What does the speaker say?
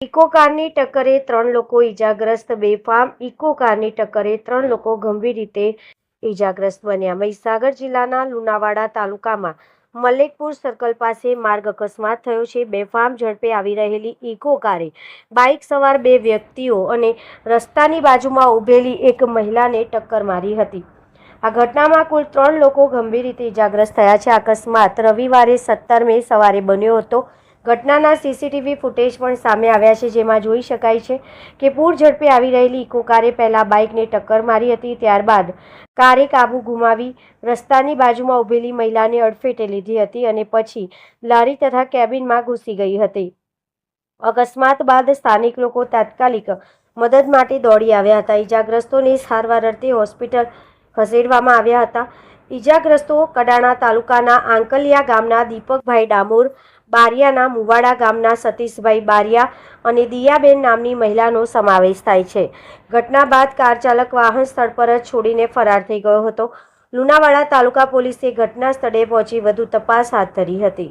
Eco કારની ટક્કરે 3 લોકો ઇજાગ્રસ્ત. બેફામ ઇકો કારની ટક્કરે 3 લોકો ગંભીર રીતે ઇજાગ્રસ્ત બન્યા. મહીસાગર જિલ્લાના લુણાવાડા તાલુકામાં મલેકપુર સર્કલ પાસે માર્ગ અકસ્માત થયો છે. બેફામ ઝડપે આવી રહેલી ઇકો કારે બાઇક સવાર 2 વ્યક્તિઓ અને રસ્તાની બાજુમાં ઊભેલી એક મહિલાને ટક્કર મારી હતી. આ ઘટનામાં કુલ 3 લોકો ગંભીર રીતે ઇજાગ્રસ્ત થયા છે. અકસ્માત રવિવારે 17 મે સવારે બન્યો હતો. ઘટનાના સીસીટીવી ફૂટેજ પણ સામે આવ્યા છે, જેમાં જોઈ શકાય છે કે પૂર ઝડપે આવી રહેલી ઇકો કારે પહેલા બાઇકને ટક્કર મારી હતી. ત્યારબાદ કારે કાબુ ગુમાવી રસ્તાની બાજુમાં ઊભેલી મહિલાને અડફેટે લીધી હતી અને પછી લારી તથા કેબિનમાં ઘૂસી ગઈ હતી. અકસ્માત બાદ સ્થાનિક લોકો તાત્કાલિક મદદ માટે દોડી આવ્યા હતા. ઇજાગ્રસ્તોને સારવાર અર્થે હોસ્પિટલ ખસેડવામાં આવ્યા હતા. ઇજાગ્રસ્તો કડાણા તાલુકાના આંકલિયા ગામના દીપકભાઈ ડામોર, બારિયાના મુવાડા ગામના સતીશભાઈ બારિયા અને દિયાબેન નામની મહિલાનો સમાવેશ થાય છે. ઘટના બાદ કાર ચાલક વાહન સ્થળ પર જ છોડીને ફરાર થઈ ગયો હતો. લુણાવાડા તાલુકા પોલીસે ઘટના સ્થળે પહોંચી વધુ તપાસ હાથ ધરી હતી.